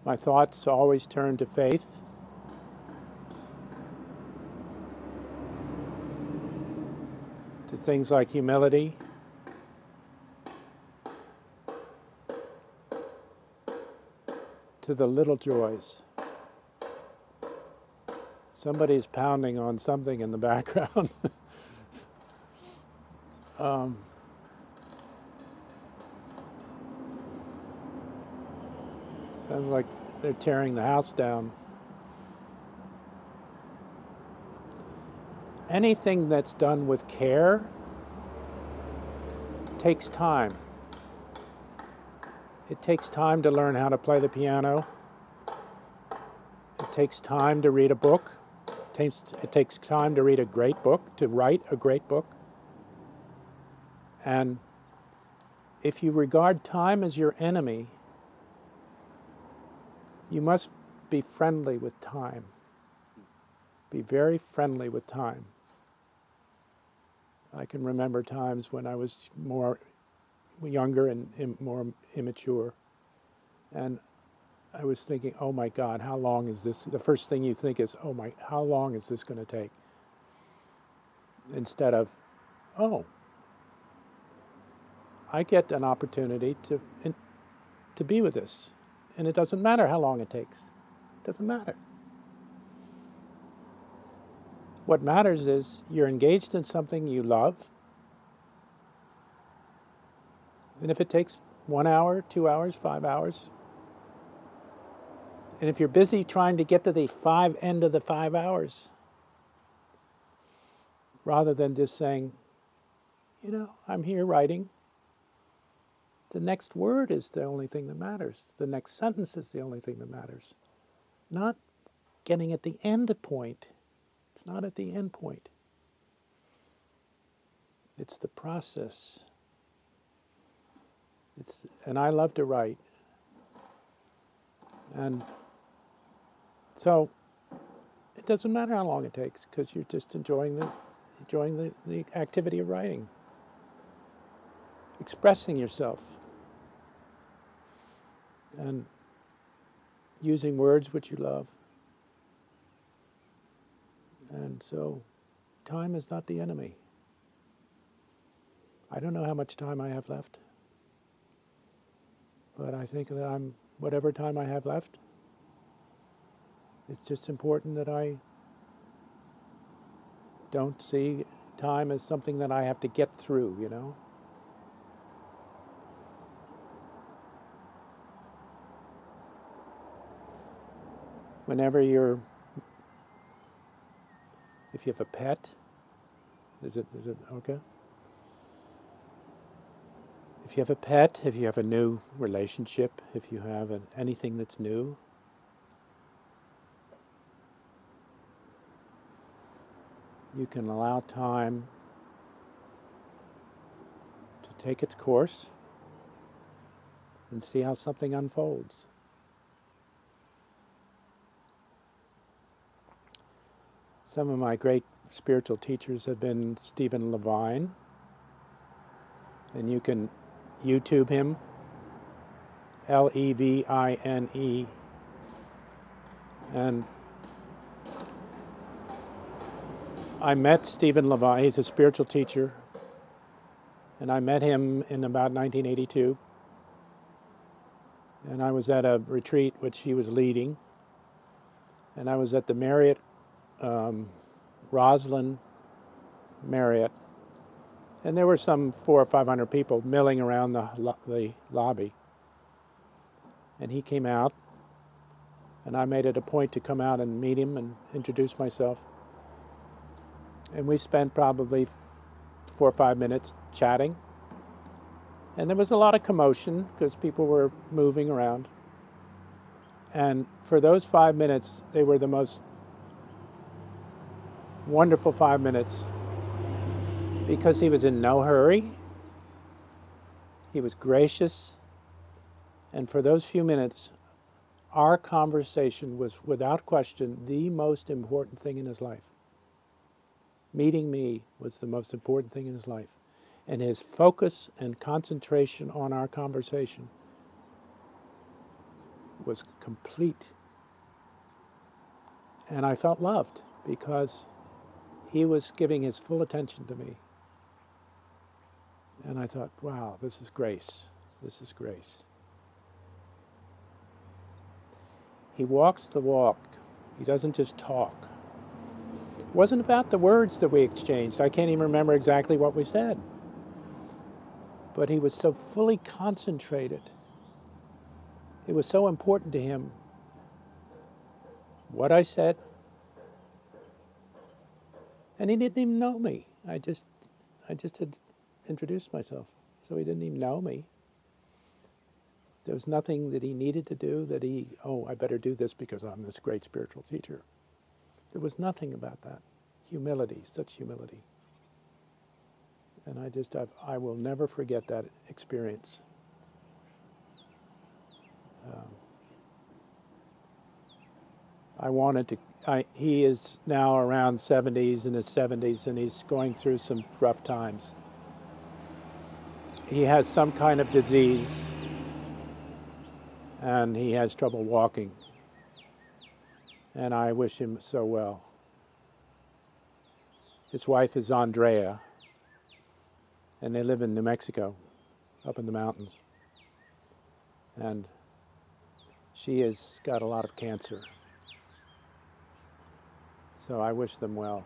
My thoughts always turn to faith, to things like humility, to the little joys. Somebody's pounding on something in the background. um, sounds like they're tearing the house down. Anything that's done with care takes time. It takes time to learn how to play the piano. It takes time to read a book. It takes time to read a great book, to write a great book. And if you regard time as your enemy, you must be friendly with time. Be very friendly with time. I can remember times when I was more younger and more immature. And I was thinking, oh my God, how long is this? The first thing you think is, how long is this going to take? Instead of, oh, I get an opportunity to be with this. And it doesn't matter how long it takes. It doesn't matter. What matters is you're engaged in something you love. And if it takes 1 hour, 2 hours, 5 hours, and if you're busy trying to get to the end of the 5 hours, rather than just saying, I'm here writing, the next word is the only thing that matters. The next sentence is the only thing that matters. Not getting at the end point. It's not at the end point. It's the process. And I love to write. And so it doesn't matter how long it takes, because you're just enjoying the activity of writing. Expressing yourself. And using words which you love. And so time is not the enemy. I don't know how much time I have left, but I think that whatever time I have left, it's just important that I don't see time as something that I have to get through, Whenever if you have a pet, is it okay? If you have a pet, if you have a new relationship, if you have anything that's new, you can allow time to take its course and see how something unfolds. Some of my great spiritual teachers have been Stephen Levine, and you can YouTube him, Levine, and I met Stephen Levine. He's a spiritual teacher, and I met him in about 1982, and I was at a retreat which he was leading, and I was at the Marriott, Roslyn Marriott, and there were some 400 or 500 people milling around the lobby. And he came out, and I made it a point to come out and meet him and introduce myself. And we spent probably 4 or 5 minutes chatting. And there was a lot of commotion because people were moving around. And for those 5 minutes, they were the most wonderful 5 minutes, because he was in no hurry. He was gracious. And for those few minutes, our conversation was without question the most important thing in his life. Meeting me was the most important thing in his life. And his focus and concentration on our conversation was complete. And I felt loved because he was giving his full attention to me. And I thought, wow, this is grace. This is grace. He walks the walk. He doesn't just talk. It wasn't about the words that we exchanged. I can't even remember exactly what we said. But he was so fully concentrated. It was so important to him what I said. And he didn't even know me. I just had introduced myself. So he didn't even know me. There was nothing that he needed to do that I better do this because I'm this great spiritual teacher. There was nothing about that. Humility, such humility. And I will never forget that experience. He is now around 70s, in his 70s, and he's going through some rough times. He has some kind of disease, and he has trouble walking. And I wish him so well. His wife is Andrea, and they live in New Mexico, up in the mountains. And she has got a lot of cancer. So I wish them well.